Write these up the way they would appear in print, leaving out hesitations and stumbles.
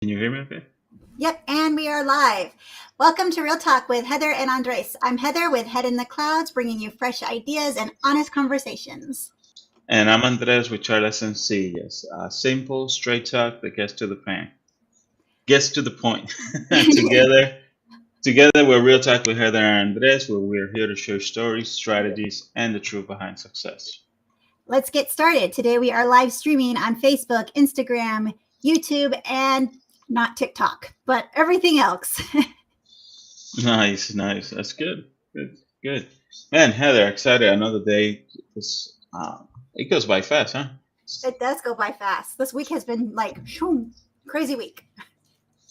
Can you hear me okay? Yep, and we are live. Welcome to Real Talk with Heather and Andres. I'm Heather with Head in the Clouds, bringing you fresh ideas and honest conversations. And I'm Andres with Charlas and Sillas. Simple, straight talk that gets to the point. Gets to the point. together we're Real Talk with Heather and Andres, where we're here to share stories, strategies, and the truth behind success. Let's get started. Today we are live streaming on Facebook, Instagram, YouTube, and not TikTok, but everything else. Nice, nice. That's good. Good, good. Man, Heather, excited. Another day. It goes by fast, huh? It does go by fast. This week has been like crazy week.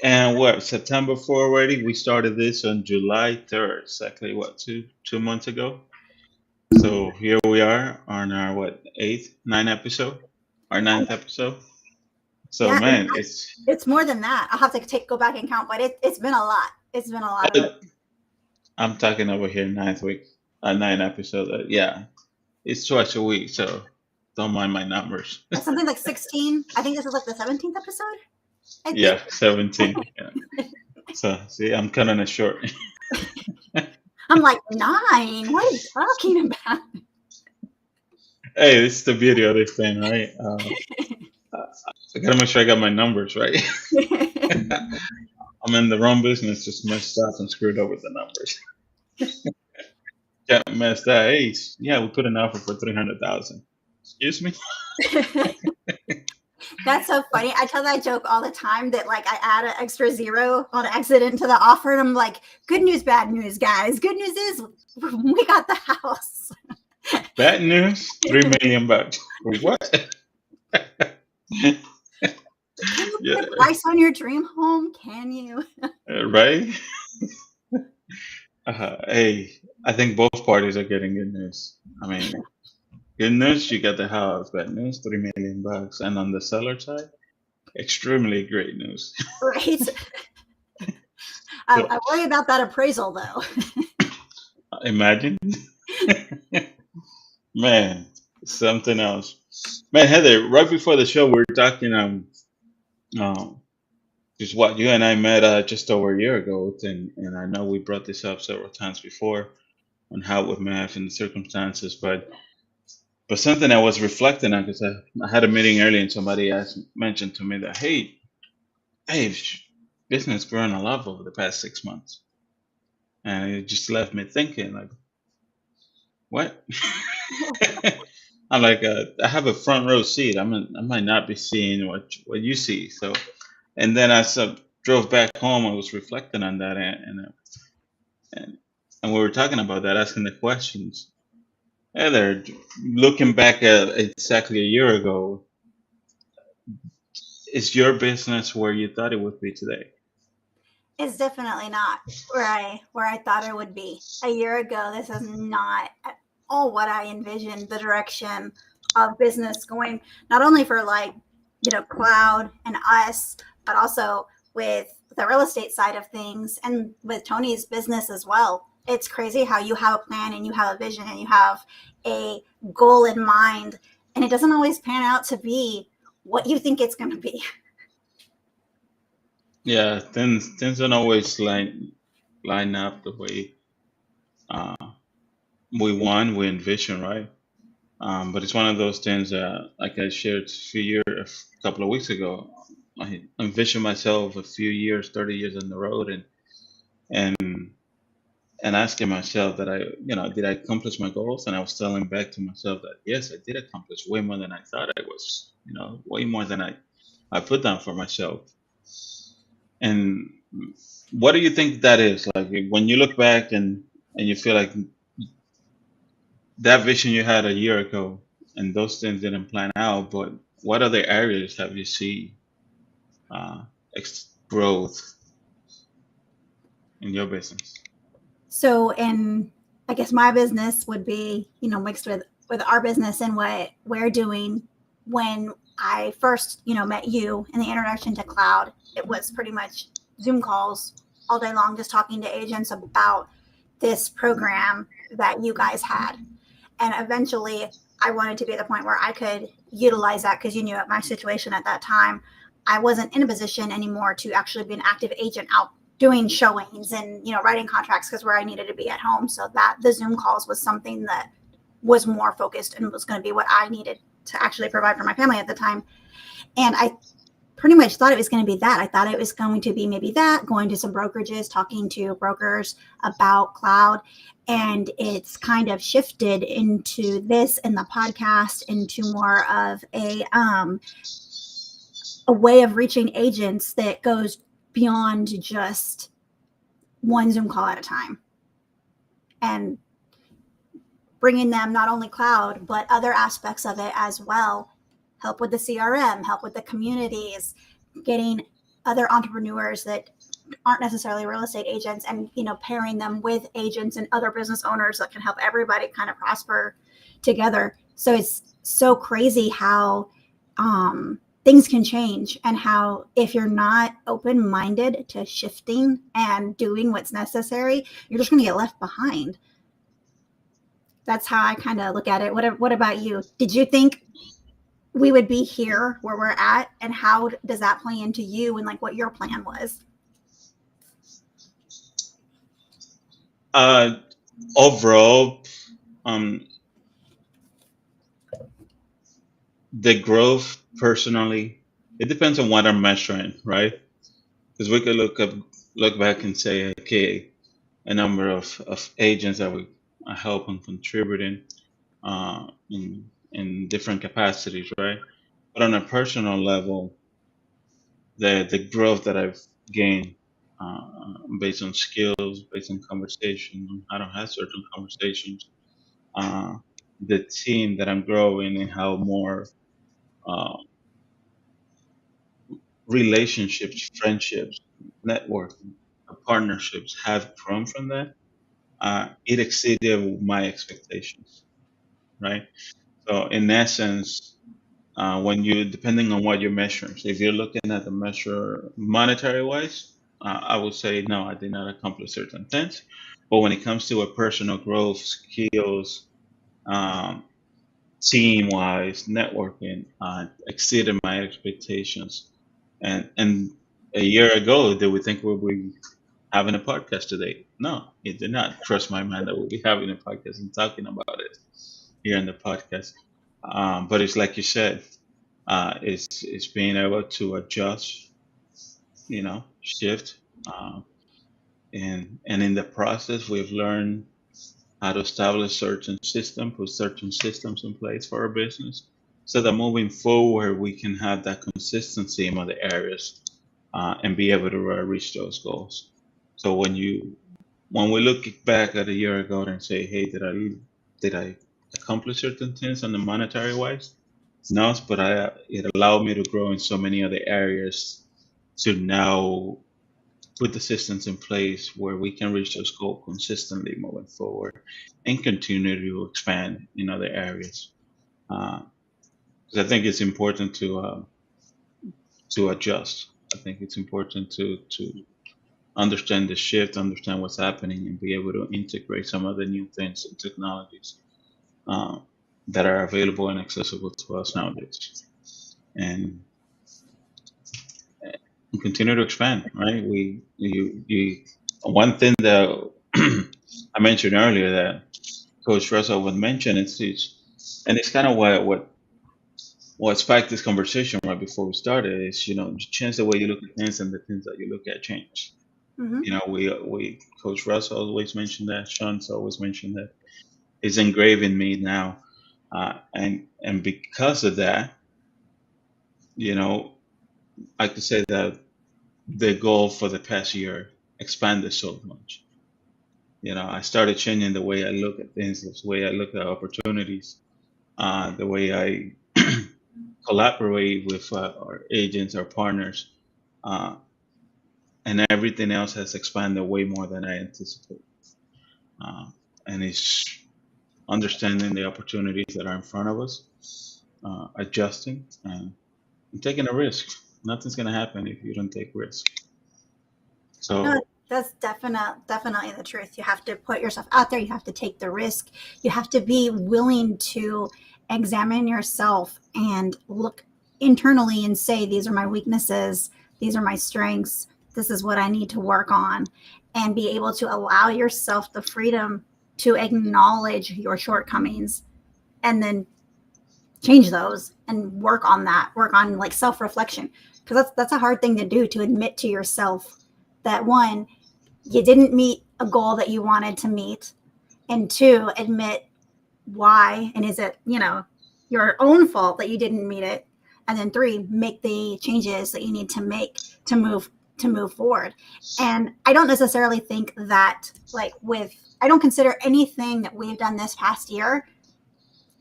And what, September 4 already? We started this on July 3rd, exactly what, two months ago? So here we are on our ninth episode, our ninth episode. So Yeah, man, it's more than that. I'll have to go back and count, but it's been a lot. It's been a lot of it. I'm talking over here ninth week, nine episode. Yeah, it's twice a week, so don't mind my numbers. It's something like 16. I think this is like the 17th episode. Yeah, 17. Yeah. So see, I'm cutting it short. I'm like 9. What are you talking about? Hey, this is the beauty of this thing, right? I gotta make sure I got my numbers right. I'm in the wrong business, just messed up and screwed up with the numbers. Got messed up. Hey, yeah, we put an offer for 300,000. Excuse me. That's so funny. I tell that joke all the time that like I add an extra zero on accident to the offer, and I'm like, good news, bad news, guys. Good news is we got the house. Bad news, $3 million. What? Can you put a price on your dream home? Can you? Right? Hey, I think both parties are getting good news. I mean, good news, you got the house. Bad news, $3 million. And on the seller side, extremely great news. Right. I worry about that appraisal though. Imagine. Man, something else. Man, Heather, right before the show, we were talking just what you and I met just over a year ago, and I know we brought this up several times before on how we met and the circumstances, but something I was reflecting on because I had a meeting earlier and somebody mentioned to me that hey, business grown a lot over the past 6 months, and it just left me thinking like, what? I'm like, I have a front row seat. I might not be seeing what you see. So, and then as I drove back home, I was reflecting on that, and we were talking about that, asking the questions. Heather, looking back at exactly a year ago, is your business where you thought it would be today? It's definitely not where I thought it would be. A year ago, this is not at all what I envisioned the direction of business going, not only for like, cloud and us, but also with the real estate side of things and with Tony's business as well. It's crazy how you have a plan and you have a vision and you have a goal in mind, and it doesn't always pan out to be what you think it's going to be. Yeah, things don't always line up the way uh, we envision, right? But it's one of those things that, like I shared a couple of weeks ago, I envision myself a few years, 30 years on the road, and and asking myself that did I accomplish my goals? And I was telling back to myself that yes, I did accomplish way more than I thought I was, way more than I put down for myself. And what do you think that is? Like when you look back and you feel like that vision you had a year ago and those things didn't plan out, but what other areas have you seen uh, growth in your business? So, in I guess my business would be, mixed with our business and what we're doing. When I first, met you in the introduction to cloud, it was pretty much Zoom calls all day long, just talking to agents about this program that you guys had. And eventually I wanted to be at the point where I could utilize that because you knew my situation at that time. I wasn't in a position anymore to actually be an active agent out doing showings and, writing contracts, because where I needed to be at home. So that the Zoom calls was something that was more focused and was going to be what I needed to actually provide for my family at the time. And I pretty much thought it was going to be that. I thought it was going to be maybe that, going to some brokerages, talking to brokers about cloud. And it's kind of shifted into this and the podcast into more of a way of reaching agents that goes beyond just one Zoom call at a time, and bringing them not only cloud, but other aspects of it as well. Help with the CRM, help with the communities, getting other entrepreneurs that aren't necessarily real estate agents, and pairing them with agents and other business owners that can help everybody kind of prosper together. So it's so crazy how things can change, and how if you're not open-minded to shifting and doing what's necessary, you're just going to get left behind. That's how I kind of look at it. What about you? Did you think we would be here where we're at, and how does that play into you and like what your plan was? Overall, the growth personally, it depends on what I'm measuring, right? Because we could look back and say, okay, a number of agents that we help and contributing in different capacities, right? But on a personal level, the growth that I've gained based on skills, based on conversation, I don't have certain conversations, the team that I'm growing, and how more uh, relationships, friendships, networking, partnerships have grown from that. It exceeded my expectations, right? So in essence, when you, depending on what you're measuring, so if you're looking at the measure monetary wise, I would say no, I did not accomplish certain things. But when it comes to a personal growth, skills, um, team wise, networking, exceeded my expectations. And a year ago, did we think we'd be having a podcast today? No, it did not cross my mind that we'll be having a podcast and talking about it here in the podcast. But it's like you said, it's being able to adjust, shift, and in the process, we've learned how to establish certain system, put certain systems in place for our business, so that moving forward we can have that consistency in other areas, and be able to reach those goals. So when we look back at a year ago and say, hey, did I accomplish certain things on the monetary wise? No, but it allowed me to grow in so many other areas to now put the systems in place where we can reach those goals consistently moving forward and continue to expand in other areas. Because I think it's important to adjust. I think it's important to understand the shift, understand what's happening, and be able to integrate some of the new things and technologies uh, that are available and accessible to us nowadays, and, and continue to expand. Right? You one thing that I mentioned earlier that Coach Russell would mention and it's kind of what spiked this conversation right before we started is change the way you look at things, and the things that you look at change. Mm-hmm. We Coach Russell always mentioned that. Sean's always mentioned that. It's engraved in me now, and because of that, I could say that the goal for the past year expanded so much. I started changing the way I look at things, the way I look at opportunities, the way I collaborate with our agents, our partners, uh, and everything else has expanded way more than I anticipated. Uh, and it's understanding the opportunities that are in front of us, adjusting, and taking a risk. Nothing's going to happen if you don't take risk. So No, that's definitely the truth. You have to put yourself out there. You have to take the risk. You have to be willing to examine yourself and look internally and say, these are my weaknesses, these are my strengths, this is what I need to work on, and be able to allow yourself the freedom to acknowledge your shortcomings and then change those and work on that, work on like self-reflection. Because that's a hard thing to do, to admit to yourself that, one, you didn't meet a goal that you wanted to meet, and two, admit why, and is it, your own fault that you didn't meet it, and then three, make the changes that you need to make to move forward. And I don't necessarily think that, like, I don't consider anything that we've done this past year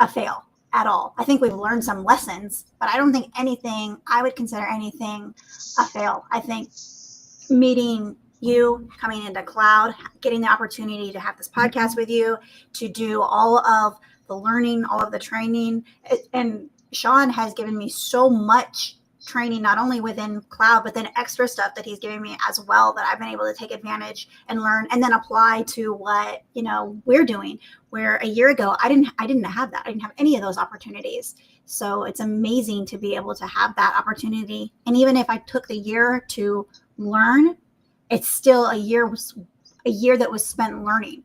a fail at all. I think we've learned some lessons, but I don't think I would consider anything a fail. I think meeting you, coming into cloud, getting the opportunity to have this podcast with you, to do all of the learning, all of the training. And Sean has given me so much training, not only within cloud, but then extra stuff that he's giving me as well, that I've been able to take advantage and learn and then apply to what, we're doing. Where a year ago, I didn't have that. I didn't have any of those opportunities. So it's amazing to be able to have that opportunity. And even if I took the year to learn, it's still a year that was spent learning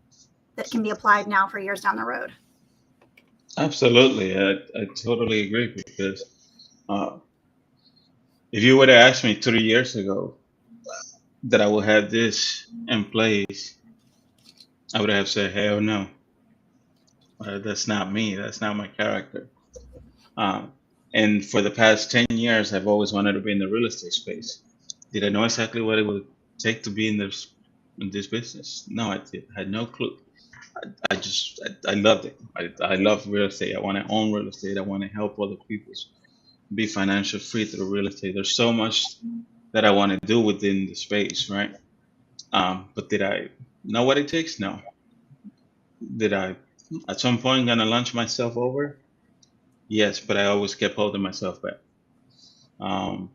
that can be applied now for years down the road. Absolutely. I totally agree, because if you would have asked me 3 years ago that I would have this in place, I would have said, hell no. That's not me. That's not my character. And for the past 10 years, I've always wanted to be in the real estate space. Did I know exactly what it would take to be in this business? No, I did. I had no clue. I loved it. I love real estate. I want to own real estate. I want to help other people be financial free through real estate. There's so much that I want to do within the space, right? But did I know what it takes? No. Did I at some point gonna launch myself over? Yes, but I always kept holding myself back. Um,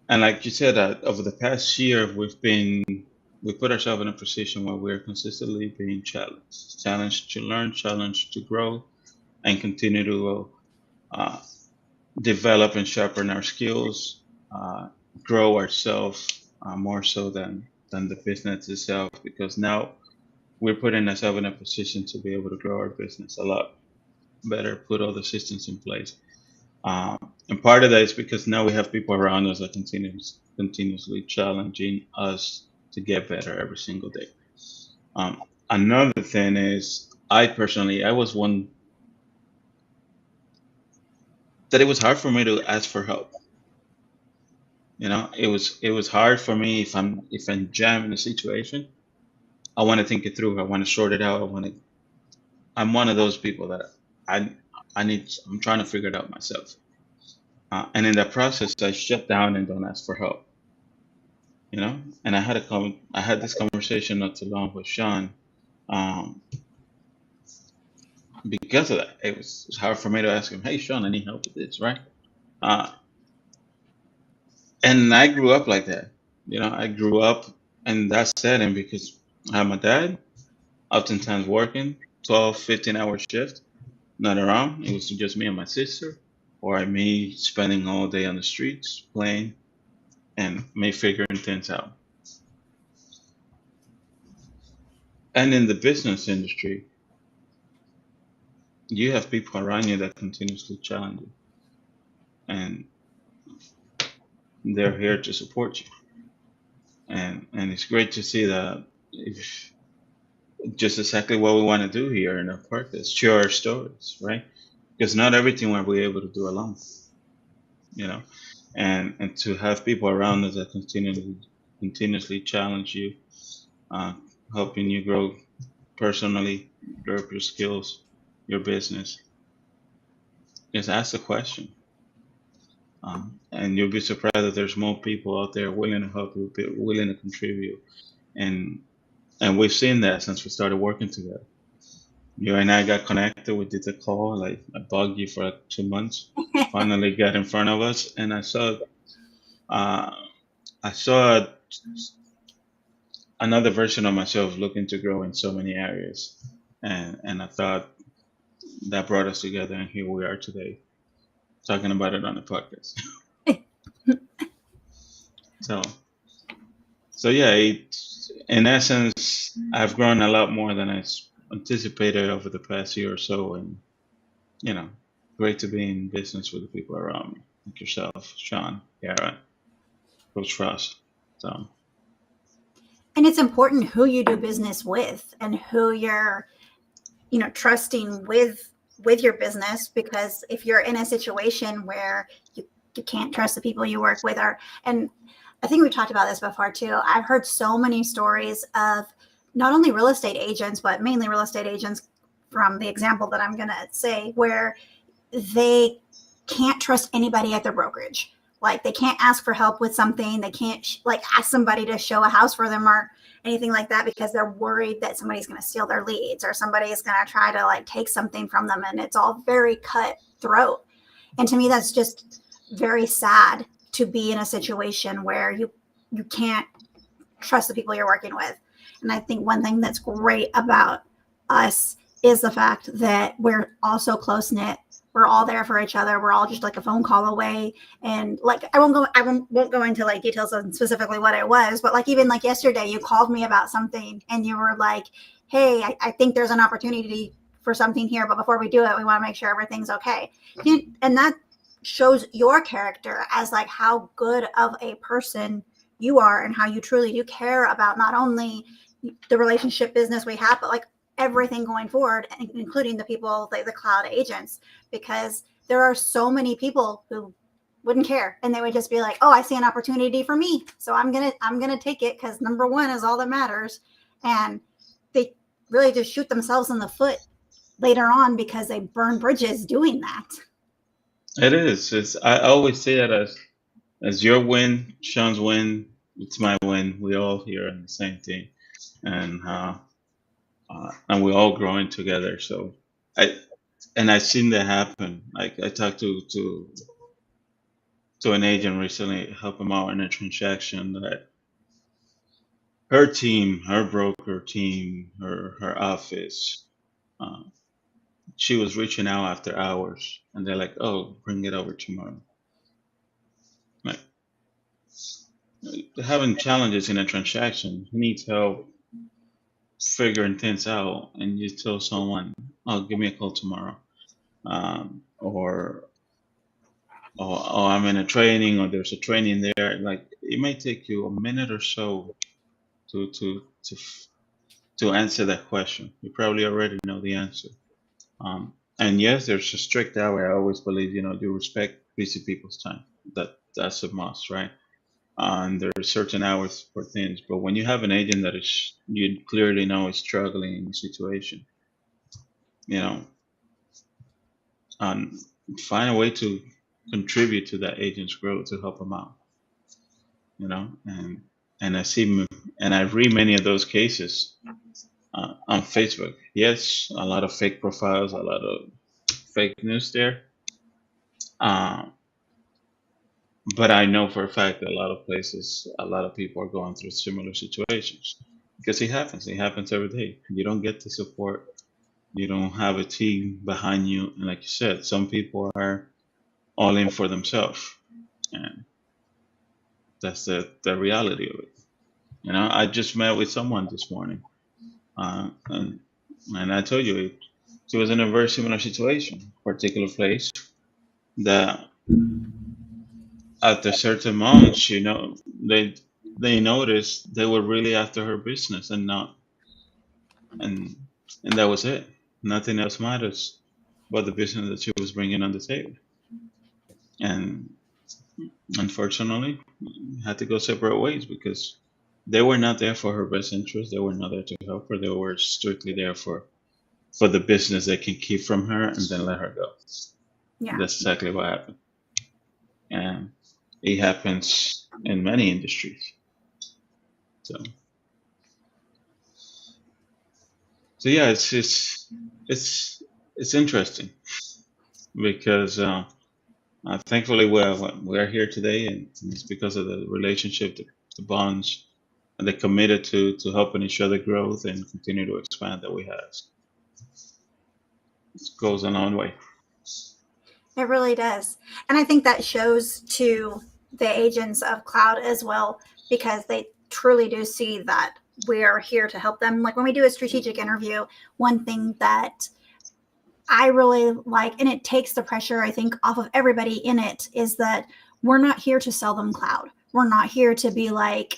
and like you said, over the past year, we put ourselves in a position where we're consistently being challenged to learn, challenged to grow, and continue to develop and sharpen our skills, grow ourselves more so than the business itself. Because now we're putting ourselves in a position to be able to grow our business a lot better, put all the systems in place. And part of that is because now we have people around us that continuously challenging us to get better every single day. Another thing is, I was one that it was hard for me to ask for help. It was hard for me if I'm jammed in a situation. I want to think it through. I want to sort it out. I'm one of those people that I'm trying to figure it out myself. And in that process, I shut down and don't ask for help. And I had this conversation not too long with Sean. Because of that, it was hard for me to ask him, "Hey, Sean, I need help with this," right? And I grew up like that. I grew up in that setting because I had my dad, oftentimes working 12, 15-hour shift, not around. It was just me and my sister, or me spending all day on the streets playing and me figuring things out. And in the business industry, you have people around you that continuously challenge you, and they're here to support you. And it's great to see that, if just exactly what we want to do here in our practice, share our stories, right? Because not everything we're able to do alone, and to have people around us that continuously challenge you, helping you grow personally, develop your skills, your business. Just ask the question, and you'll be surprised that there's more people out there willing to help you, willing to contribute, and we've seen that since we started working together. You and I got connected. We did the call. Like, I bugged you for 2 months. Finally got in front of us, and I saw another version of myself looking to grow in so many areas, and I thought that brought us together, and here we are today. talking about it on the podcast. So, so yeah, in essence, I've grown a lot more than anticipated over the past year or so, and you know, great to be in business with the people around me, like yourself, Sean, Garrett, Coach Ross. So, And it's important who you do business with and who you're, trusting with your business, because if you're in a situation where you can't trust the people you work with, and I think we've talked about this before too. I've heard so many stories of not only real estate agents, but mainly real estate agents, from the example that I'm going to say, where they can't trust anybody at their brokerage. Like, they can't ask for help with something. They can't like ask somebody to show a house for them or anything like that, because they're worried that somebody's going to steal their leads or somebody is going to try to like take something from them. And it's all very cutthroat. And to me, that's just very sad to be in a situation where you can't trust the people you're working with. And I think one thing that's great about us is the fact that we're all so close knit. We're all there for each other. We're all just like a phone call away. And like, I won't go into like details on specifically what it was, but like, even like yesterday, you called me about something and you were like, hey, I think there's an opportunity for something here, but before we do it, we want to make sure everything's okay. And that shows your character as like how good of a person you are and how you truly do care about not only the relationship business we have, but like everything going forward, including the people like the cloud agents, because there are so many people who wouldn't care and they would just be like, oh, I see an opportunity for me, so I'm gonna take it because number one is all that matters. And they really just shoot themselves in the foot later on because they burn bridges doing that. it is. I always say that as your win, Sean's win, it's my win. We all here on the same team, and we're all growing together. So I've seen that happen. Like, I talked to an agent recently, help him out in a transaction that her team, her broker team, her office, uh, she was reaching out after hours, and they're like, "Oh, bring it over tomorrow." Like, having challenges in a transaction, he needs help figuring things out, and you tell someone, "Oh, give me a call tomorrow," or "Oh, I'm in a training," or "There's a training there." Like, it may take you a minute or so to to to to answer that question. You probably already know the answer. And yes, there's a strict hour. I always believe, you respect busy people's time. That's a must, right? And there are certain hours for things. But when you have an agent that is you clearly know is struggling in the situation, you know, um, find a way to contribute to that agent's growth to help them out, and I read many of those cases on Facebook. Yes, a lot of fake profiles, a lot of fake news there. Um, but I know for a fact that a lot of places, a lot of people are going through similar situations because it happens. It happens every day. You don't get the support. You don't have a team behind you. And like you said, some people are all in for themselves. And that's the reality of it. I just met with someone this morning. And I told you, she was in a very similar situation, particular place that at a certain moment, they noticed they were really after her business and not and and that was it. Nothing else matters but the business that she was bringing on the table. And unfortunately, had to go separate ways because they were not there for her best interest. They were not there to help her. They were strictly there for the business they can keep from her and then let her go. Yeah. That's exactly what happened. And it happens in many industries. So yeah, it's interesting because thankfully we're here today, and it's because of the relationship, the bonds, and the committed to helping each other growth and continue to expand that we have. It goes a long way. It really does. And I think that shows to the agents of cloud as well, because they truly do see that we're here to help them. Like when we do a strategic interview, one thing that I really like, and it takes the pressure, I think, off of everybody in it, is that we're not here to sell them cloud. We're not here to be like,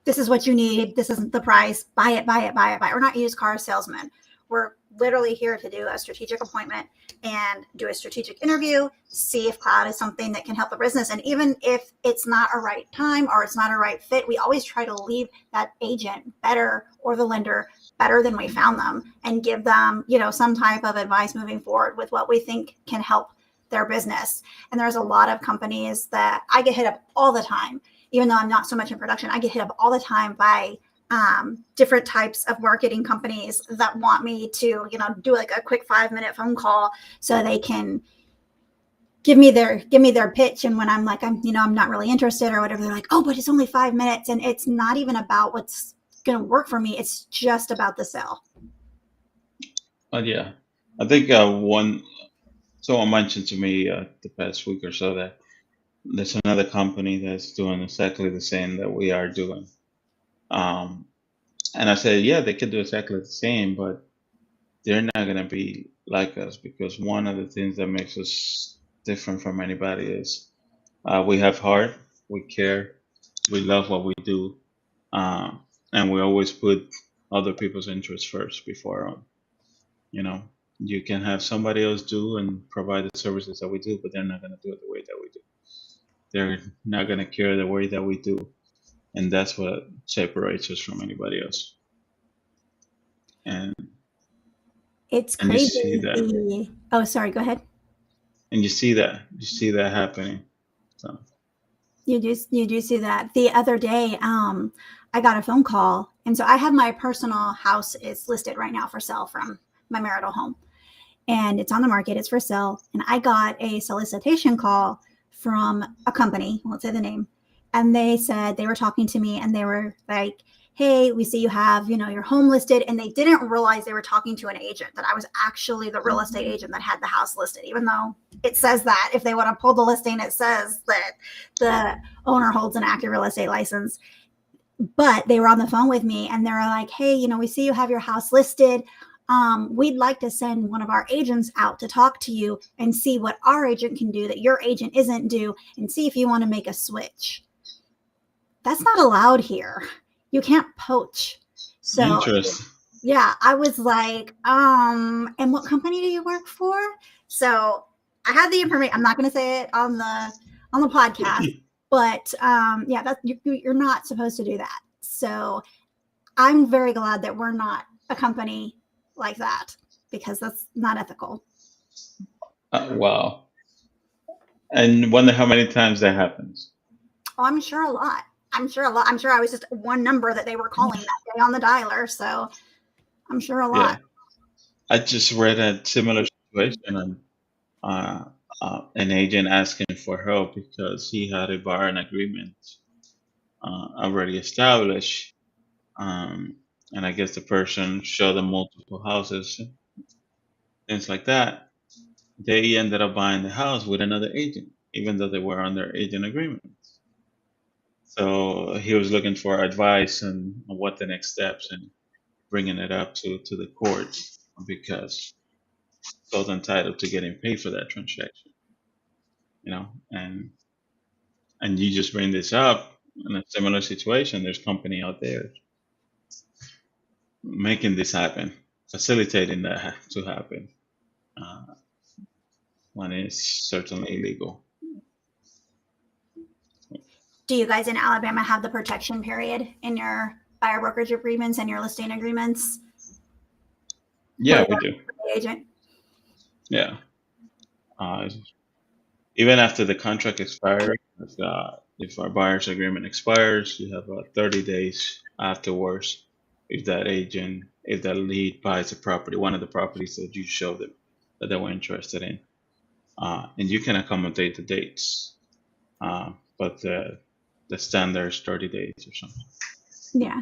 this is what you need. This isn't the price. Buy it, buy it, buy it, buy it. We're not used car salesmen. We're literally here to do a strategic appointment and do a strategic interview, see if cloud is something that can help the business. And even if it's not a right time or it's not a right fit, we always try to leave that agent better, or the lender better than we found them, and give them, some type of advice moving forward with what we think can help their business. And there's a lot of companies that I get hit up all the time, even though I'm not so much in production. I get hit up all the time by different types of marketing companies that want me to, do like a quick 5-minute phone call so they can give me their pitch. And when I'm like, I'm not really interested or whatever, they're like, oh, but it's only 5 minutes. And it's not even about what's going to work for me. It's just about the sale. Yeah, I think someone mentioned to me the past week or so that there's another company that's doing exactly the same that we are doing. And I said, yeah, they could do exactly the same, but they're not going to be like us, because one of the things that makes us different from anybody is we have heart, we care, we love what we do, and we always put other people's interests first before our own. You can have somebody else do and provide the services that we do, but they're not going to do it the way that we do. They're not going to care the way that we do. And that's what separates us from anybody else. And It's you crazy. see that. Oh, sorry, go ahead. And you see that happening. So You do see that. The other day, I got a phone call, and so I have my personal house is listed right now for sale from my marital home, and it's on the market. It's for sale, and I got a solicitation call from a company. I won't say the name, and they said they were talking to me, and they were like, hey, we see you have, your home listed. And they didn't realize they were talking to an agent, that I was actually the real estate agent that had the house listed, even though it says that if they want to pull the listing, it says that the owner holds an active real estate license. But they were on the phone with me, and they were like, hey, we see you have your house listed. We'd like to send one of our agents out to talk to you and see what our agent can do that your agent isn't do, and see if you want to make a switch. That's not allowed here. You can't poach. So yeah, I was like, and what company do you work for? So I had the information. I'm not going to say it on the podcast, but yeah, that's you're not supposed to do that. So I'm very glad that we're not a company like that, because that's not ethical. Wow. And wonder how many times that happens. Oh, I'm sure a lot. I'm sure I was just one number that they were calling that day on the dialer. So I'm sure a lot. Yeah. I just read a similar situation on an agent asking for help because he had a barn agreement already established. And I guess the person showed them multiple houses, things like that. They ended up buying the house with another agent, even though they were under agent agreements. So he was looking for advice on what the next steps, and bringing it up to the court, because he was entitled to getting paid for that transaction. And you just bring this up in a similar situation. There's company out there making this happen, facilitating that to happen, when it's certainly illegal. Do you guys in Alabama have the protection period in your buyer brokerage agreements and your listing agreements? Yeah, we do. Agent. Yeah. Even after the contract expires, if our buyer's agreement expires, you have 30 days afterwards. If that lead buys a property, one of the properties that you showed them that they were interested in, and you can accommodate the dates, but the standard is 30 days or something. Yeah.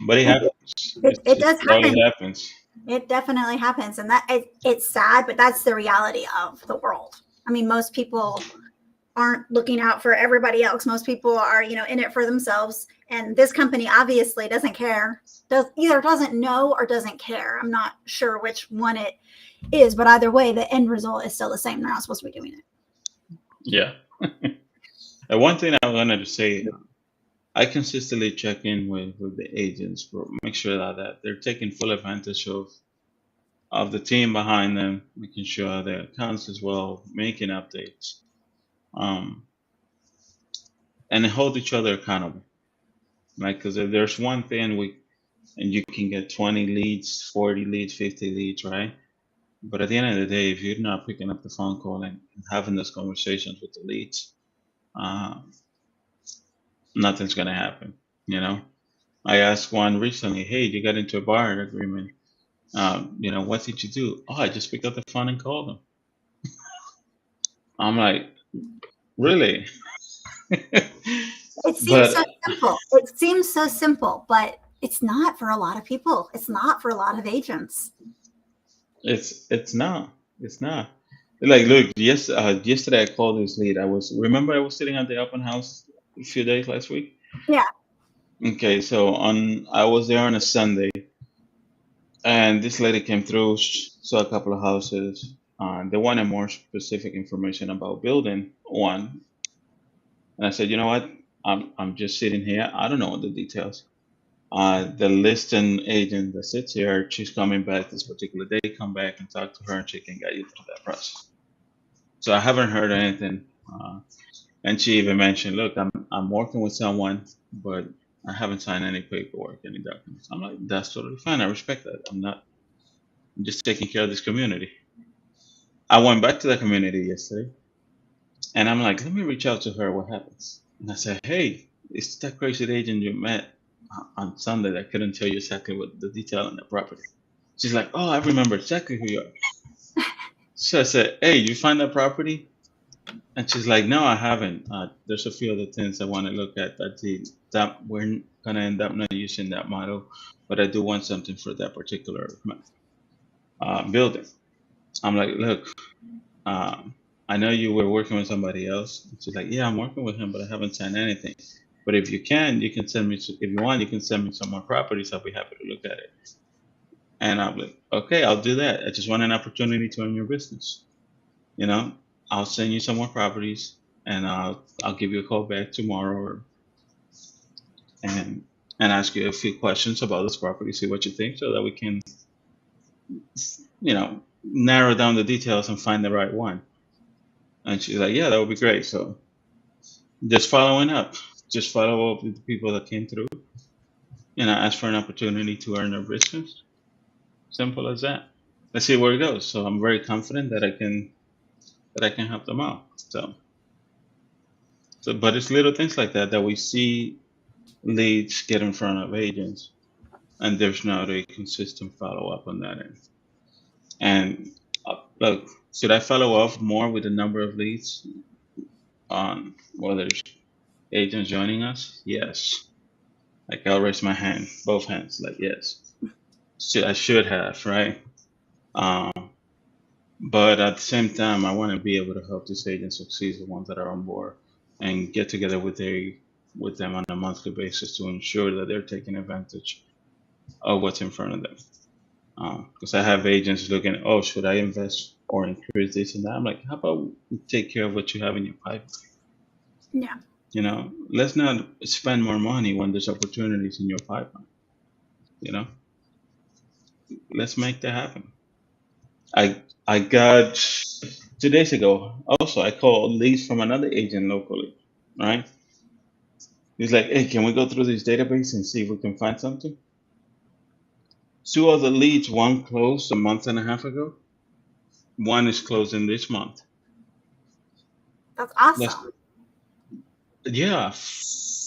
But it happens. It does happen. It happens. It definitely happens, and it's sad, but that's the reality of the world. I mean, most people aren't looking out for everybody else. Most people are, in it for themselves. And this company obviously doesn't care. Either doesn't know or doesn't care. I'm not sure which one it is, but either way, the end result is still the same. They're not supposed to be doing it. Yeah. And one thing I wanted to say, I consistently check in with the agents for make sure that they're taking full advantage of the team behind them, making sure their accounts as well, making updates, um, and hold each other accountable. Like, because if there's one thing and you can get 20 leads, 40 leads, 50 leads, right? But at the end of the day, if you're not picking up the phone call and having those conversations with the leads, uh, nothing's gonna happen. You know, I asked one recently, "Hey, you got into a bar agreement. What did you do?" "Oh, I just picked up the phone and called them." I'm like, "Really?" It seems so But simple. It seems so simple, but it's not for a lot of people. It's not for a lot of agents. it's not. It's not. Like, look, yesterday I called this lead. I was sitting at the open house a few days last week. Yeah. Okay, so on I was there on a Sunday, and this lady came through, saw a couple of houses. They wanted more specific information about building one, and I said, you know what? I'm just sitting here. I don't know the details. The listing agent that sits here, she's coming back this particular day. Come back and talk to her, and she can guide you through that process. So I haven't heard anything. And she even mentioned, look, I'm working with someone, but I haven't signed any paperwork, any documents. I'm like, that's totally fine. I respect that. I'm just taking care of this community. I went back to the community yesterday, and I'm like, let me reach out to her. What happens? And I said, hey, it's that crazy agent you met on Sunday that couldn't tell you exactly what the detail on the property. She's like, oh, I remember exactly who you are. So I said, hey, you find that property? And she's like, no, I haven't. There's a few other things I want to look at that we're gonna end up not using that model, but I do want something for that particular building. I'm like, look, um, I know you were working with somebody else. And she's like, yeah, I'm working with him, but I haven't signed anything. But if you can send me, if you want, you can send me some more properties. I'll be happy to look at it. And I'm like, okay, I'll do that. I just want an opportunity to earn your business. You know, I'll send you some more properties, and I'll give you a call back tomorrow, and ask you a few questions about this property, see what you think, so that we can, narrow down the details and find the right one. And she's like, yeah, that would be great. So just following up, just follow up with the people that came through, ask for an opportunity to earn their business. Simple as that. Let's see where it goes. So I'm very confident that I can help them out. So, but it's little things like that we see leads get in front of agents, and there's not a consistent follow up on that end. And look, should I follow up more with the number of leads on whether it's agents joining us? Yes. Like, I'll raise my hand, both hands, like, yes. I should have, right? Um, but at the same time, I want to be able to help these agents succeed, the ones that are on board, and get together with them on a monthly basis to ensure that they're taking advantage of what's in front of them. Because I have agents looking, oh, should I invest or increase this and that? I'm like, how about we take care of what you have in your pipeline? Yeah. Let's not spend more money when there's opportunities in your pipeline. Let's make that happen. I got 2 days ago. Also, I called leads from another agent locally. Right? He's like, hey, can we go through this database and see if we can find something? Two other leads, one closed a month and a half ago. One is closing this month. That's That's awesome. Yeah,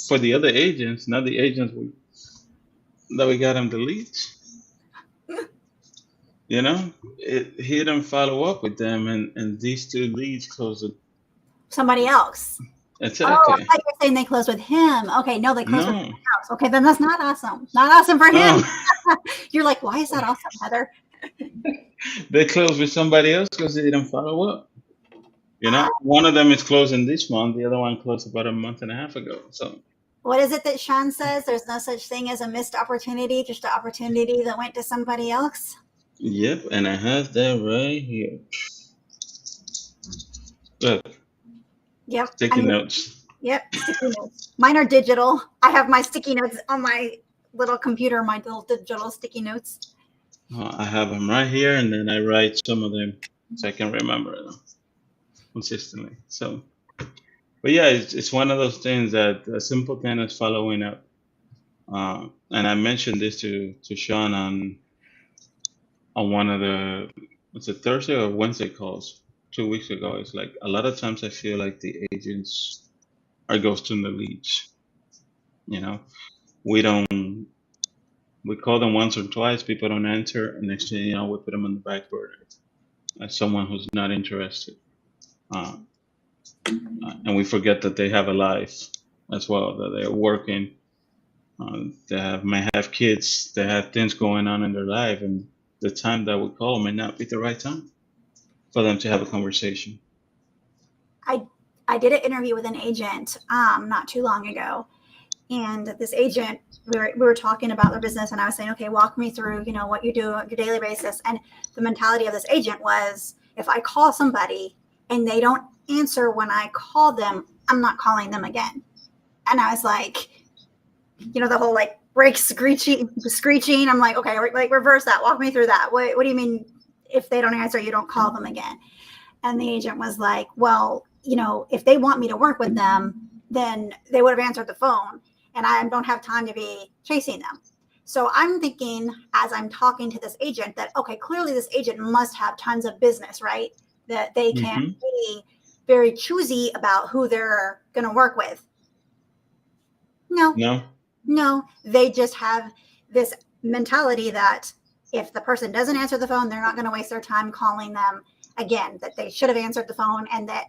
for the other agents, not the agents that we got them the leads. He didn't follow up with them, and these two leads closed Somebody else. Oh, I Exactly. thought you were saying they closed with him. Okay, no, they closed with No, someone else. Okay, then that's not awesome. Not awesome for him. no. You're like, why is that awesome, Heather? They closed with somebody else because they didn't follow up. One of them is closing this month. The other one closed about a month and a half ago. So, What is it that Sean says? There's no such thing as a missed opportunity, just an opportunity that went to somebody else. yep. And I have that right here. Look, Yep. I sticky mean, notes. yep. Sticky notes. Mine are digital. I have my sticky notes on my little computer, my little digital sticky notes. I have them right here, and then I write some of them so I can remember them consistently. So, but yeah, it's one of those things that a simple thing is following up. And I mentioned this to Sean on one of the, was it Thursday or Wednesday calls 2 weeks ago. It's like a lot of times I feel like the agents are ghosting the leads. You know, we don't we call them once or twice, people don't answer, and next thing you know, we put them on the back burner as someone who's not interested. Uh, and we forget that they have a life as well, that they're working, may have kids, they have things going on in their life, and the time that we call may not be the right time for them to have a conversation. I did an interview with an agent not too long ago, and this agent, we were talking about their business, and I was saying, okay, walk me through, what you do on your daily basis. And the mentality of this agent was, if I call somebody and they don't answer when I call them, I'm not calling them again. And I was like, the whole like brake screeching. I'm like, okay, like reverse that. Walk me through that. What do you mean if they don't answer, you don't call them again? And the agent was like, well, if they want me to work with them, then they would have answered the phone, and I don't have time to be chasing them. So I'm thinking, as I'm talking to this agent, that, okay, clearly this agent must have tons of business, right? That they can Hmm. be very choosy about who they're going to work with. No, No, they just have this mentality that if the person doesn't answer the phone, they're not going to waste their time calling them again, that they should have answered the phone, and that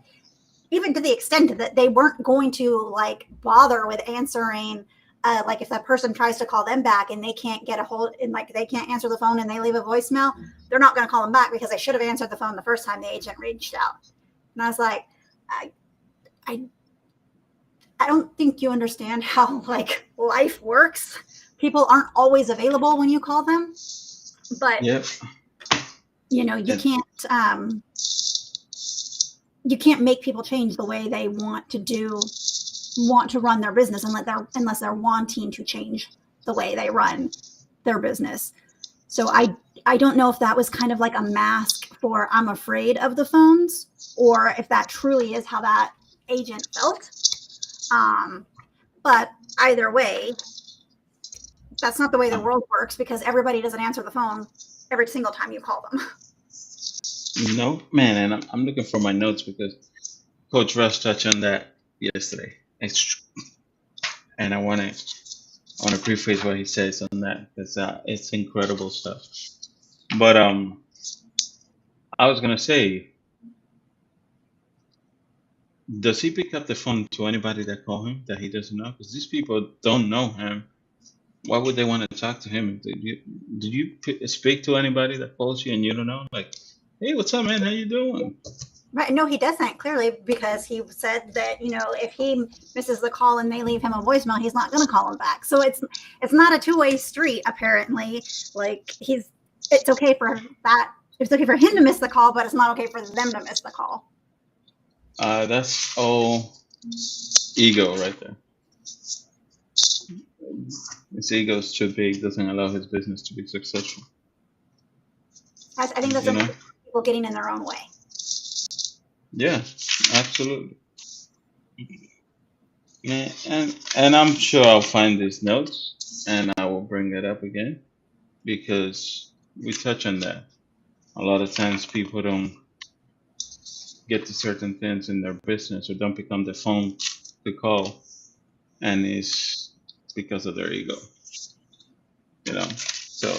even to the extent that they weren't going to like bother with answering, like if that person tries to call them back and they can't get a hold, and like they can't answer the phone and they leave a voicemail, they're not going to call them back because they should have answered the phone the first time the agent reached out. And I was like, I don't think you understand how like life works. People aren't always available when you call them, but yep. you can't make people change the way they want to run their business unless they're wanting to change the way they run their business. So I don't know if that was kind of like a mask for I'm afraid of the phones, or if that truly is how that agent felt. But either way, that's not the way the world works, because everybody doesn't answer the phone every single time you call them. No, man, and I'm looking for my notes because Coach Russ touched on that yesterday. And I want to preface what he says on that because it's incredible stuff. But I was gonna say, does he pick up the phone to anybody that call him that he doesn't know? Because these people don't know him. Why would they want to talk to him? Did you speak to anybody that calls you and you don't know? Like, hey, what's up, man? How you doing? Right. No, he doesn't, clearly, because he said that, if he misses the call and they leave him a voicemail, he's not going to call him back. So it's not a two-way street, apparently. Like it's okay for that. It's okay for him to miss the call, but it's not okay for them to miss the call. That's all ego right there. His ego is too big, doesn't allow his business to be successful. I think that's people getting in their own way. Yeah, absolutely. Yeah, and I'm sure I'll find these notes and I will bring it up again because we touch on that. A lot of times people don't get to certain things in their business or don't become the phone to call, and it's because of their ego. So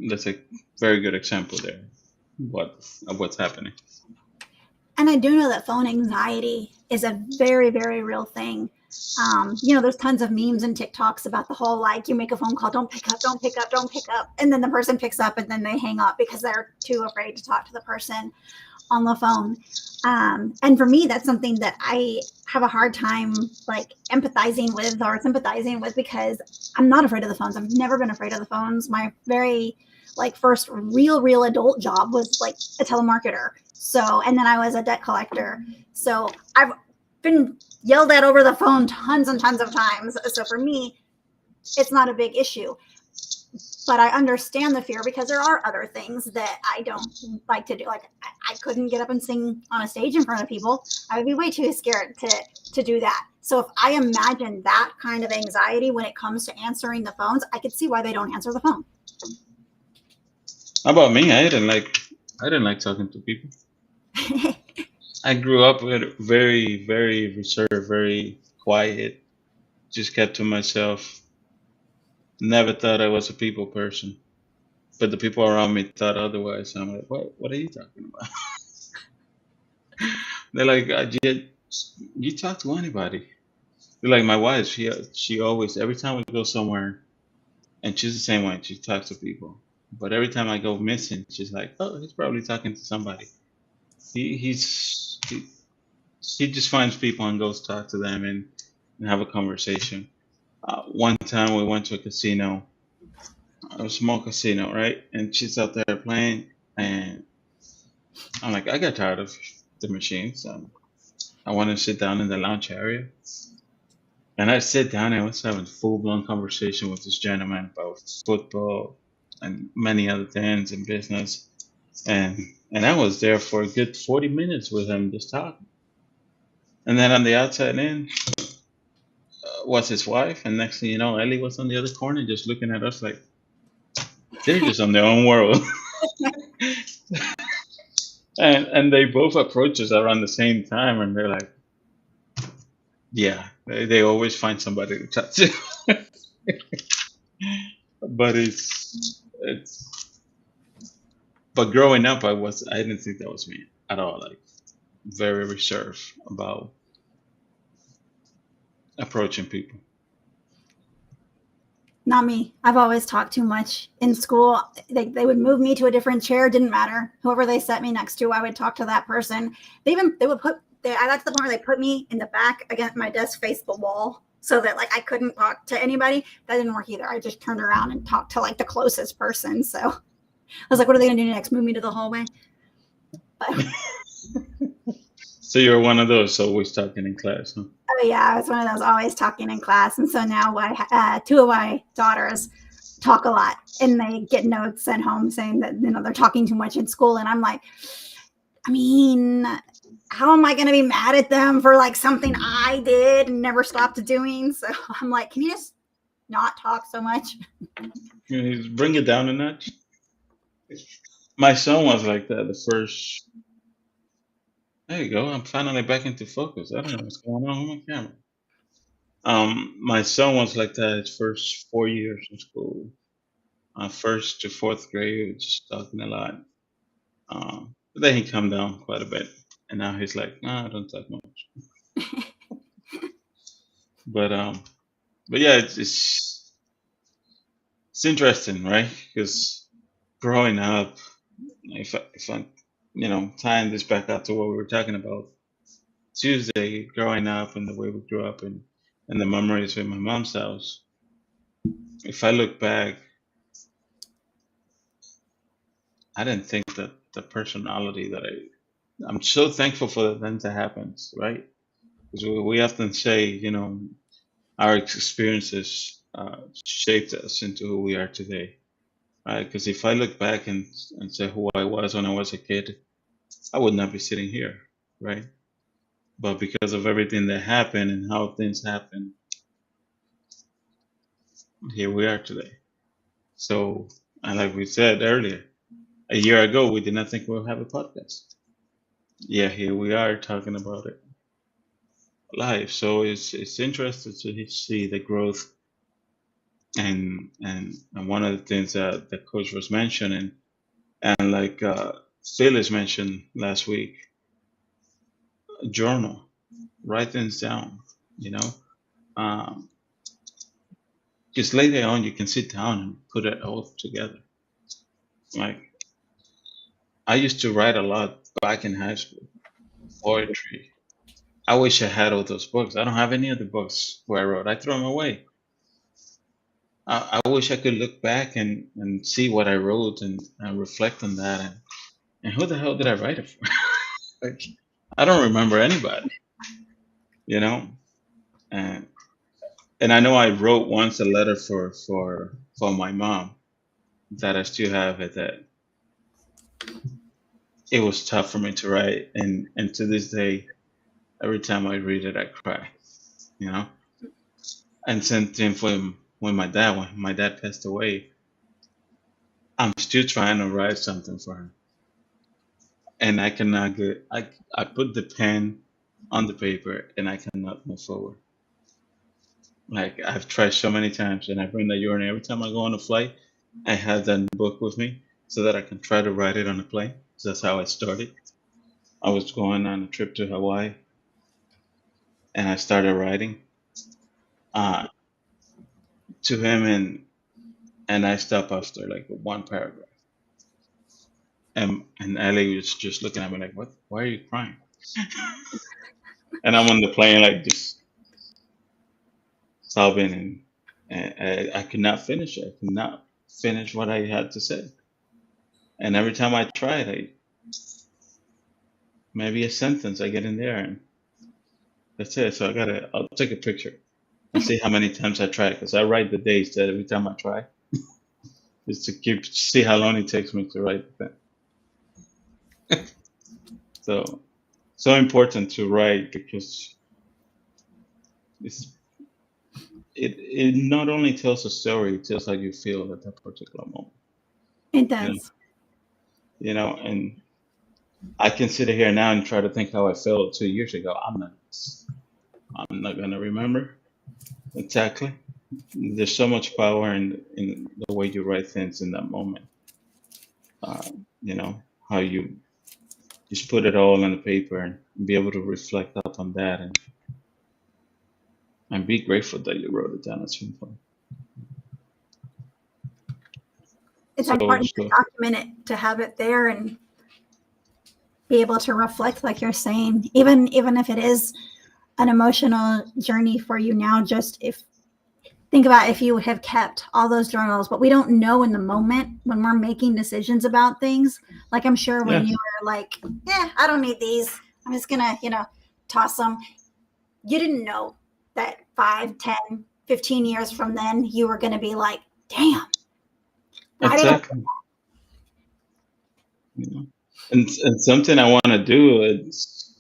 that's a very good example there of what's happening. And I do know that phone anxiety is a very, very real thing. There's tons of memes and TikToks about the whole, like, you make a phone call, don't pick up, don't pick up, don't pick up. And then the person picks up and then they hang up because they're too afraid to talk to the person on the phone. And for me, that's something that I have a hard time like empathizing with or sympathizing with, because I'm not afraid of the phones. I've never been afraid of the phones. My very first real adult job was like a telemarketer. So, and then I was a debt collector. So I've been yelled at over the phone tons and tons of times. So for me, it's not a big issue. But I understand the fear because there are other things that I don't like to do. Like I couldn't get up and sing on a stage in front of people. I would be way too scared to do that. So if I imagine that kind of anxiety when it comes to answering the phones, I could see why they don't answer the phone. How about me? I didn't like talking to people. I grew up with very, very reserved, very quiet, just kept to myself. Never thought I was a people person, but the people around me thought otherwise. I'm like, what are you talking about? They're like, you talk to anybody. They're like, my wife, she always, every time we go somewhere, and she's the same way, she talks to people. But every time I go missing, she's like, oh, he's probably talking to somebody. He just finds people and goes talk to them and have a conversation. One time we went to a casino, a small casino, right? And she's out there playing, and I'm like, I got tired of the machines. I want to sit down in the lounge area. And I sit down and I was having a full-blown conversation with this gentleman about football and many other things in business. And I was there for a good 40 minutes with him just talking. And then on the outside in was his wife. And next thing you know, Ellie was on the other corner just looking at us like, they're just on their own world. and they both approach us around the same time. And they're like, yeah, they always find somebody to talk to. But but growing up, I didn't think that was me at all. Like very reserved about approaching people. Not me. I've always talked too much in school. They would move me to a different chair. Didn't matter. Whoever they set me next to, I would talk to that person. I got to the point where they put me in the back against my desk, face the wall, so that like I couldn't talk to anybody. That didn't work either. I just turned around and talked to like the closest person. So I was like, what are they gonna do next? Move me to the hallway? But So you're one of those always talking in class, huh? oh yeah, I was one of those always talking in class. And so now two of my daughters talk a lot, and they get notes sent home saying that they're talking too much in school. And I'm like, I mean, how am I going to be mad at them for like something I did and never stopped doing? So I'm like, can you just not talk so much? Bring it down a notch. My son was like that the first. There you go. I'm finally back into focus. I don't know what's going on with my camera. My son was like that his first 4 years in school. First to fourth grade, we were just talking a lot. But then he calmed down quite a bit, and now he's like, "Nah, I don't talk much." But yeah, it's interesting, right? Because growing up, if I tying this back out to what we were talking about Tuesday, growing up and the way we grew up and the memories with my mom's house. If I look back, I didn't think that the personality that I'm so thankful for the event that happens, right? Because we often say, our experiences shaped us into who we are today, right? Because if I look back and say who I was when I was a kid, I would not be sitting here, right? But because of everything that happened and how things happen, here we are today. So, and like we said earlier, a year ago, we did not think we'll have a podcast. Yeah, here we are talking about it live. So it's interesting to see the growth and one of the things that the coach was mentioning, and like Phyllis mentioned last week, journal. write things down, you know. Because later on you can sit down and put it all together. Like I used to write a lot back in high school, poetry. I wish I had all those books. I don't have any of the books where I wrote. I throw them away. I wish I could look back and see what I wrote and reflect on that. And who the hell did I write it for? Like, I don't remember anybody, you know? And, and I know I wrote once a letter for my mom that I still have it, that it was tough for me to write. And to this day, every time I read it, I cry, you know? And same thing when my dad passed away, I'm still trying to write something for him. And I cannot get, I put the pen on the paper and I cannot move forward. Like I've tried so many times and I bring that journey every time I go on a flight. I have that book with me so that I can try to write it on a plane. So that's how I started. I was going on a trip to Hawaii and I started writing uh, to him, and I stopped after like one paragraph. And Ellie was just looking at me like, "What? Why are you crying?" And I'm on the plane like just sobbing, and I could not finish it. I could not finish what I had to say. And every time I tried, maybe a sentence I get in there, and that's it. So I'll take a picture and see how many times I tried, because I write the days that every time I try, just to see how long it takes me to write the thing. So so important to write because it's, it not only tells a story, it tells how you feel at that particular moment. It You know, does. and I can sit here now and try to think how I felt 2 years ago. I'm not gonna remember exactly. There's so much power in the way you write things in that moment. You know how you just put it all on the paper and be able to reflect upon that and be grateful that you wrote it down at some point. It's So, important to so document it, to have it there and be able to reflect, like you're saying, even if it is an emotional journey for you now. Just if think about if you have kept all those journals, but we don't know in the moment when we're making decisions about things. Like I'm sure when yeah, you were like, yeah, I don't need these, I'm just gonna toss them. You didn't know that 5, 10, 15 years from then you were going to be like, damn, why did I? exactly. You know? And something I want to do is,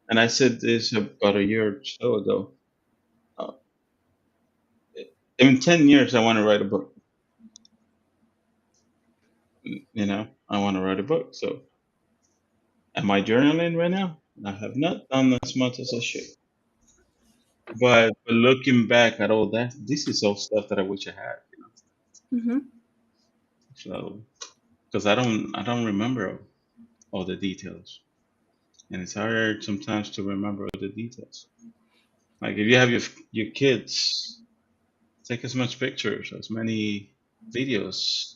and I said this about a year or so ago. Uh, in 10 years, I want to write a book. I want to write a book. So, am I journaling right now? I have not done as much as I should. But looking back at all that, this is all stuff that I wish I had. Mm-hmm. So, because I don't remember all the details, and it's hard sometimes to remember all the details. Like if you have your kids, take as much pictures, as many videos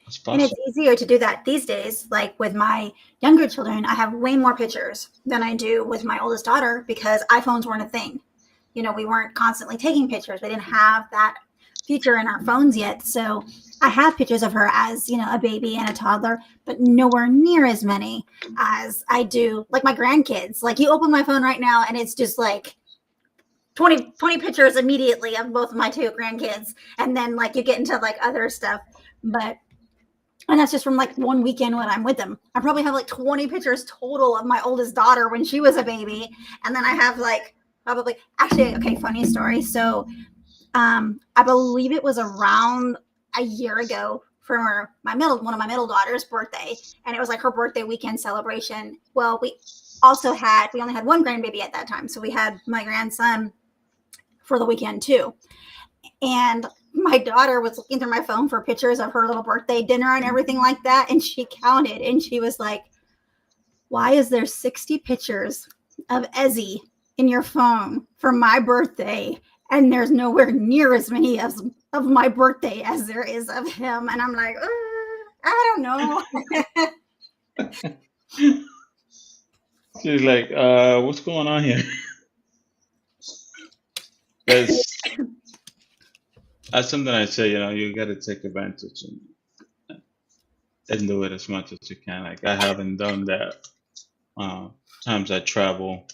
as And it's possible. easier to do that these days. Like with my younger children, I have way more pictures than I do with my oldest daughter because iPhones weren't a thing. We weren't constantly taking pictures. We didn't have that feature in our phones yet. So I have pictures of her as, a baby and a toddler, but nowhere near as many as I do like my grandkids. Like you open my phone right now and it's just like 20 pictures immediately of both of my two grandkids. And then like you get into like other stuff. But and that's just from like one weekend when I'm with them. I probably have like 20 pictures total of my oldest daughter when she was a baby. And then I have like probably actually, okay, funny story. So I believe it was around a year ago for one of my middle daughter's birthday. And it was like her birthday weekend celebration. Well, we only had one grandbaby at that time. So we had my grandson for the weekend too. And my daughter was looking through my phone for pictures of her little birthday dinner and everything like that. And she counted and she was like, why is there 60 pictures of Ezzy in your phone for my birthday, and there's nowhere near as many of my birthday as there is of him. And I'm like, I don't know. She's like, what's going on here? That's that's something I say. You got to take advantage and do it as much as you can. Like I haven't done that. Uh, Times I travel,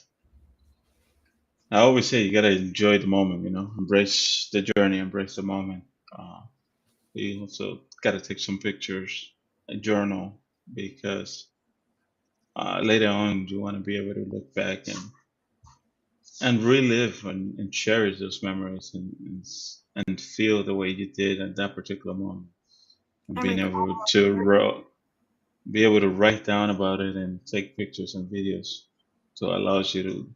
I always say you got to enjoy the moment. Embrace the journey, embrace the moment. Uh, you also got to take some pictures, a journal, because later on you want to be able to look back and relive and cherish those memories and feel the way you did at that particular moment, and I being recall. able to be able to write down about it and take pictures and videos, so it allows you to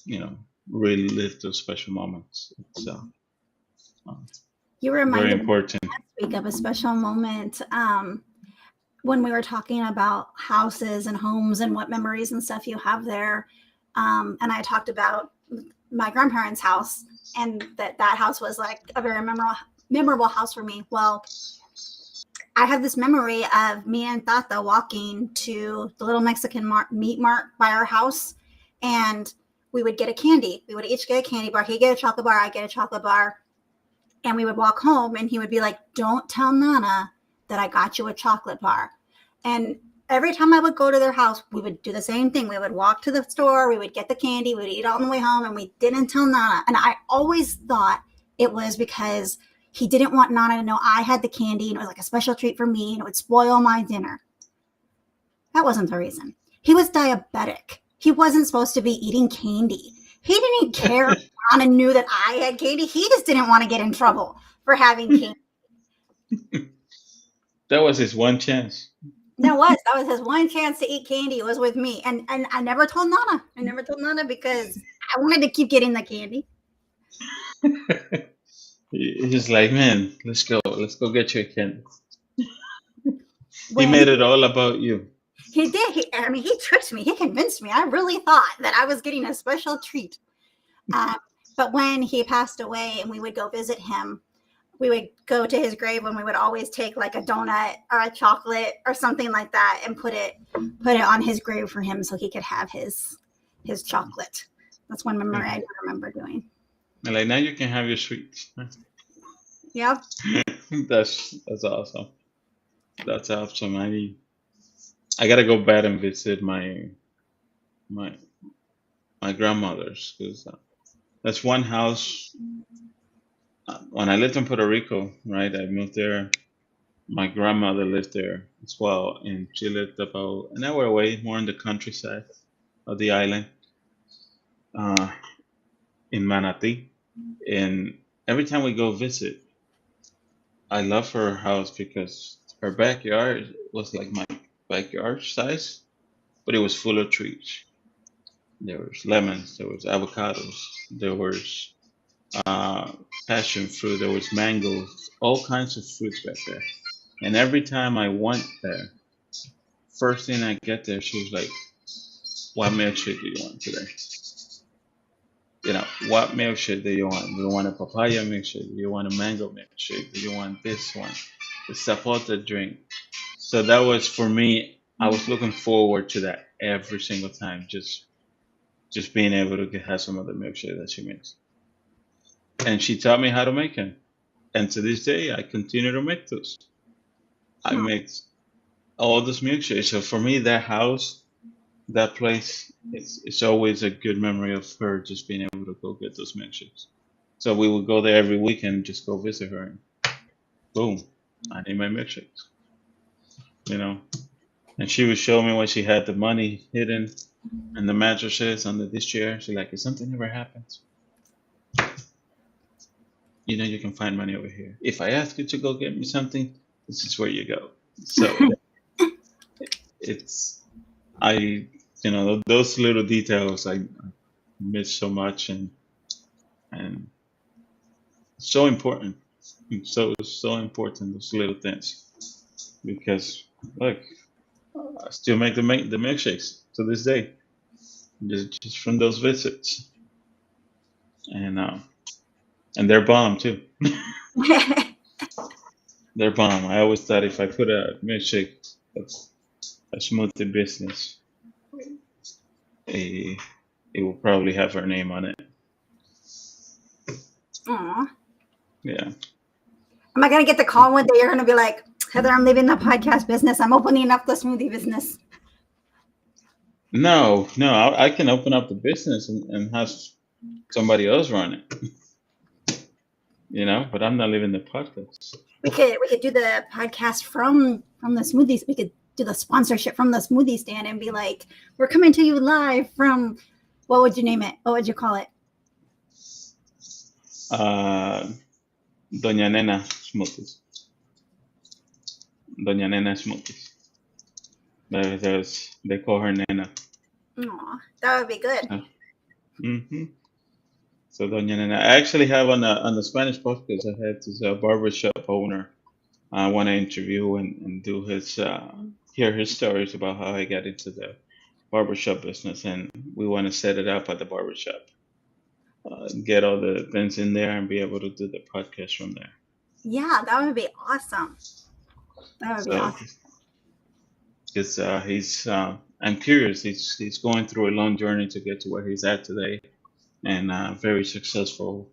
you know really live those special moments. It's You very reminded me important. last week of a special moment when we were talking about houses and homes and what memories and stuff you have there. And I talked about my grandparents' house, and that house was like a very memorable house for me. Well, I have this memory of me and Tata walking to the little Mexican meat mart by our house, and we would get a candy. We would each get a candy bar. He'd get a chocolate bar, I'd get a chocolate bar. And we would walk home, and he would be like, "Don't tell Nana that I got you a chocolate bar." And every time I would go to their house, we would do the same thing. We would walk to the store, we would get the candy, we would eat it on the way home, and we didn't tell Nana. And I always thought it was because he didn't want Nana to know I had the candy, and it was like a special treat for me, and it would spoil my dinner. That wasn't the reason. He was diabetic. He wasn't supposed to be eating candy. He didn't care if Nana knew that I had candy. He just didn't want to get in trouble for having candy. That was his one chance. That was his one chance to eat candy, was with me. And I never told Nana. I never told Nana because I wanted to keep getting the candy. He's like, man, let's go get you a candy. He When made it all about you. he did, he tricked me. He convinced me. I really thought that I was getting a special treat. But when he passed away and we would go visit him, we would go to his grave, and we would always take like a donut or a chocolate or something like that and put it on his grave for him so he could have his chocolate. That's one memory I remember doing. And like, now you can have your sweets. Yep. That's awesome. That's awesome. I gotta go back and visit my my grandmother's, because that's one house. When I lived in Puerto Rico, right, I moved there. My grandmother lived there as well, and she lived about an hour away, more in the countryside of the island, uh, in Manatee. And every time we go visit, I love her house because her backyard was like my backyard size, but it was full of trees. There was lemons, there was avocados, there was uh, passion fruit, there was mangoes, all kinds of fruits back there. And every time I went there, first thing I get there, she was like, "What milkshake do you want today? What milkshake do you want? Do you want a papaya milkshake? Do you want a mango milkshake? Do you want this one? The sapota drink?" So that was for me. I was looking forward to that every single time, just being able to have some of the milkshake that she makes. And she taught me how to make them. And to this day, I continue to make those. I Hmm. make all those milkshakes. So for me, that house, that place, it's always a good memory of her just being able to go get those milkshakes. So we would go there every week and just go visit her, and boom, I need my milkshakes. You know, and she would show me when she had the money hidden and the mattresses under this chair. She's like, if something ever happens, you can find money over here. If I ask you to go get me something, this is where you go. So it's I those little details I miss so much, and so important. It's so important, those little things, because look, I still make the milkshakes. to this day, just from those visits, and uh, and they're bomb too. They're bomb. I always thought if I put a milkshake, that's a smoothie business, a, it will probably have her name on it. Aw. Yeah. Am I gonna get the call one day? You're gonna be like, Heather, I'm leaving the podcast business. I'm opening up the smoothie business. No, no, I can open up the business and have somebody else run it, but I'm not leaving the podcast. We could do the podcast from the smoothies. We could do the sponsorship from the smoothie stand and be like, we're coming to you live from, what would you name it? What would you call it? Doña Nena Smoothies. Doña Nena Smoothies. They call her Nena. Aw, that would be good. Mm-hmm. So Doña Nena. I actually have on the Spanish podcast, I had this barbershop owner I want to interview and do hear his stories about how he got into the barbershop business, and we want to set it up at the barbershop. Get all the things in there and be able to do the podcast from there. Yeah, that would be awesome. That would be awesome. Because I'm curious. He's going through a long journey to get to where he's at today, and very successful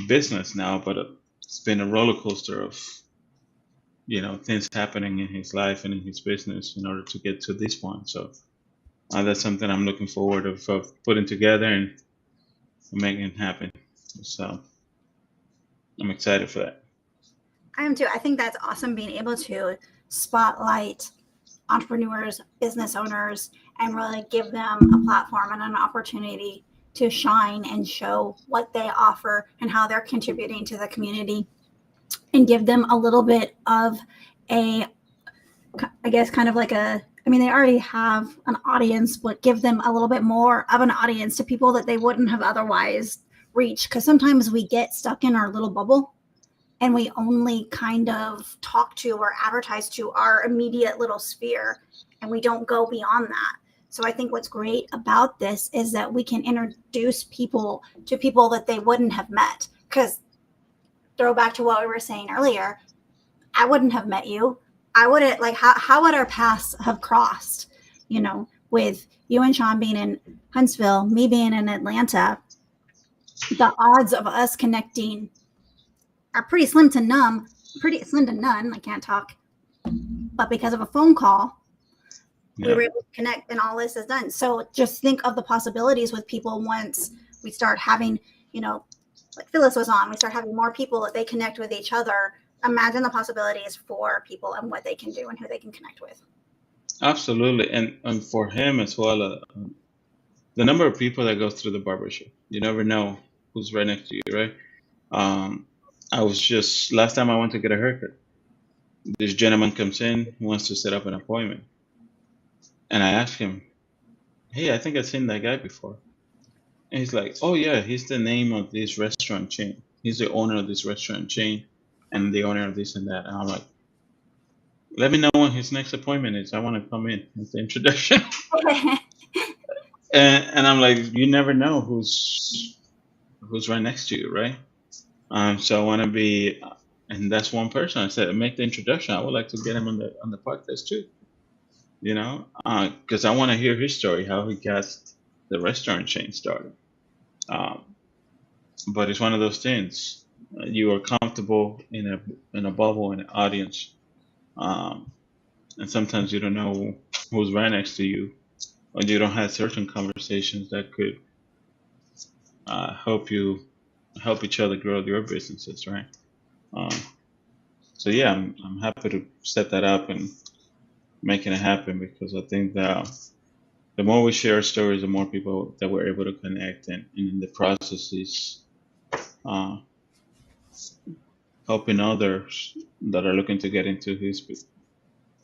business now. But it's been a roller coaster of things happening in his life and in his business in order to get to this point. So that's something I'm looking forward of putting together and making it happen. So I'm excited for that. I am too. I think that's awesome, being able to spotlight entrepreneurs, business owners, and really give them a platform and an opportunity to shine and show what they offer and how they're contributing to the community, and give them a little bit of I guess kind of like they already have an audience, but give them a little bit more of an audience to people that they wouldn't have otherwise reached. Because sometimes we get stuck in our little bubble and we only kind of talk to or advertise to our immediate little sphere, and we don't go beyond that. So I think what's great about this is that we can introduce people to people that they wouldn't have met. Because throw back to what we were saying earlier, I wouldn't have met you. I wouldn't, like, how would our paths have crossed, with you and Sean being in Huntsville, me being in Atlanta. The odds of us connecting are pretty slim to none. I can't talk. But because of a phone call, we were able to connect, and all this is done. So just think of the possibilities with people once we start having, like Phyllis was on, we start having more people that they connect with each other. Imagine the possibilities for people and what they can do and who they can connect with. Absolutely. And for him as well, the number of people that go through the barbershop, you never know who's right next to you, right? I was just, last time I went to get a haircut, this gentleman comes in, he wants to set up an appointment. And I asked him, hey, I think I've seen that guy before. And he's like, oh yeah, he's the name of this restaurant chain. He's the owner of this restaurant chain and the owner of this and that. And I'm like, let me know when his next appointment is. I want to come in with the introduction. and I'm like, you never know who's right next to you, right? So I want to be, and that's one person. I said, make the introduction. I would like to get him on the podcast too, because I want to hear his story, how he got the restaurant chain started. But it's one of those things. You are comfortable in a bubble, in an audience, and sometimes you don't know who's right next to you, or you don't have certain conversations that could help each other grow your businesses, right? So yeah, I'm happy to set that up and making it happen, because I think that the more we share stories, the more people that we're able to connect, and in the process is helping others that are looking to get into his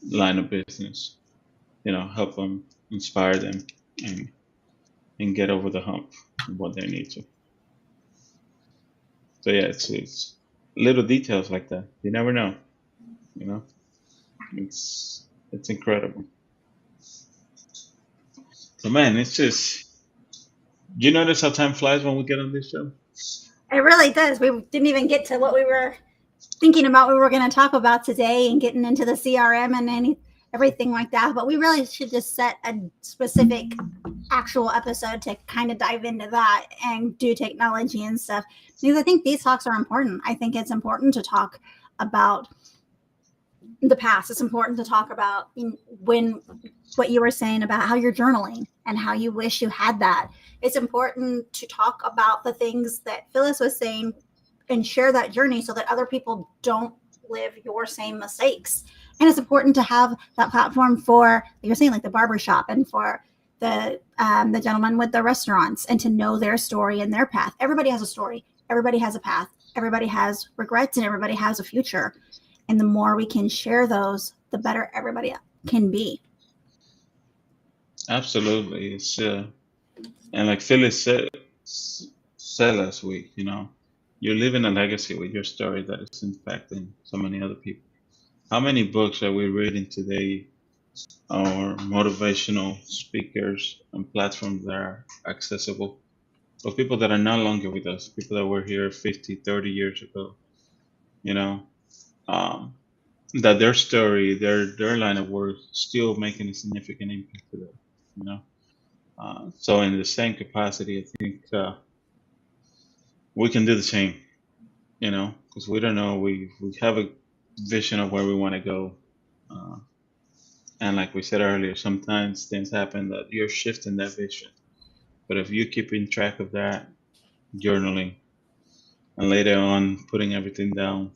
line of business, help them, inspire them, and get over the hump of what they need to. So yeah, it's little details like that. You never know, it's incredible. So man, it's just, you notice how time flies when we get on this show? It really does. We didn't even get to what we were thinking about we were going to talk about today and getting into the CRM and everything like that. But we really should just set a specific actual episode to kind of dive into that and do technology and stuff. Because I think these talks are important. I think it's important to talk about the past. It's important to talk about what you were saying about how you're journaling and how you wish you had that. It's important to talk about the things that Phyllis was saying and share that journey so that other people don't live your same mistakes. And it's important to have that platform for, like you're saying, like the barbershop and for the gentleman with the restaurants, and to know their story and their path. Everybody has a story. Everybody has a path. Everybody has regrets and everybody has a future. And the more we can share those, the better everybody can be. Absolutely. It's and like Phyllis said last week, you're leaving a legacy with your story that is impacting so many other people. How many books are we reading today, or motivational speakers and platforms that are accessible for people that are no longer with us, people that were here 50, 30 years ago, um, that their story, their line of work still making a significant impact to them, so in the same capacity, I think we can do the same, because we don't know, we have a vision of where we want to go. And like we said earlier, sometimes things happen that you're shifting that vision. But if you're keeping track of that, journaling, and later on putting everything down,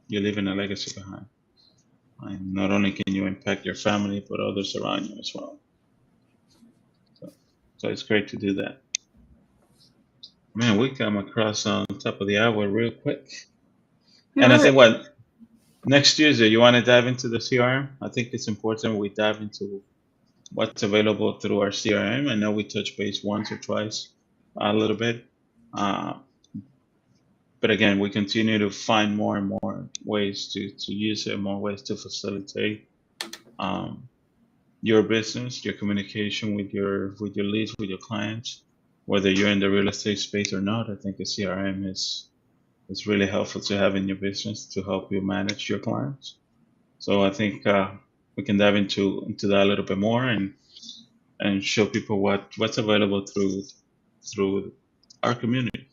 you're leaving a legacy behind. And not only can you impact your family, but others around you as well. So it's great to do that. Man, we come across on top of the hour real quick. And I think next Tuesday, you want to dive into the CRM? I think it's important we dive into what's available through our CRM. I know we touched base once or twice a little bit. But again, we continue to find more and more ways to use it, more ways to facilitate your business, your communication with your leads, with your clients, whether you're in the real estate space or not. I think a CRM is really helpful to have in your business to help you manage your clients. So I think we can dive into that a little bit more and show people what's available through our community.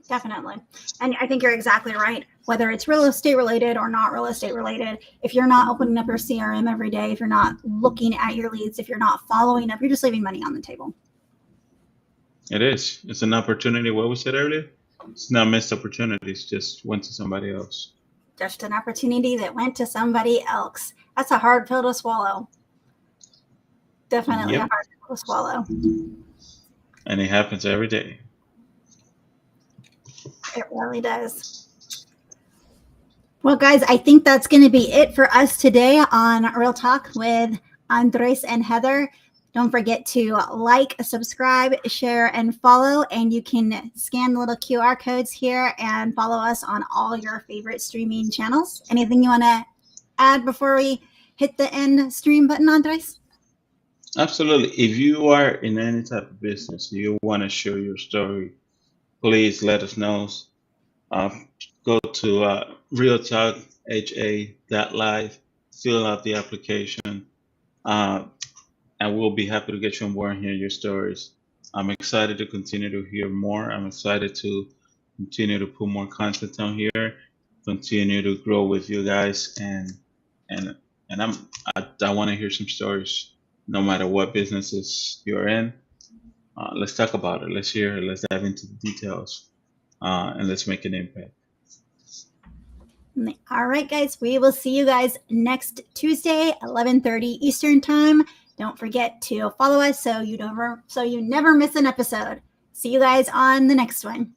Definitely. And I think you're exactly right. Whether it's real estate related or not real estate related, if you're not opening up your CRM every day, if you're not looking at your leads, if you're not following up, you're just leaving money on the table. It is. It's an opportunity. What we said earlier, it's not missed opportunities, just went to somebody else. Just an opportunity that went to somebody else. That's a hard pill to swallow. Definitely a hard pill to swallow. And it happens every day. It really does. Well, guys, I think that's going to be it for us today on Real Talk with Andres and Heather. Don't forget to like, subscribe, share, and follow. And you can scan the little QR codes here and follow us on all your favorite streaming channels. Anything you want to add before we hit the end stream button, Andres? Absolutely. If you are in any type of business, you want to share your story, please let us know. Go to realtalkha.live, fill out the application, and we'll be happy to get you on board and hear your stories. I'm excited to continue to hear more. I'm excited to continue to put more content on here, continue to grow with you guys, and I want to hear some stories, no matter what businesses you're in. Let's talk about it. Let's hear it. Let's dive into the details, and let's make an impact. All right, guys. We will see you guys next Tuesday, 11:30 Eastern Time. Don't forget to follow us so you never miss an episode. See you guys on the next one.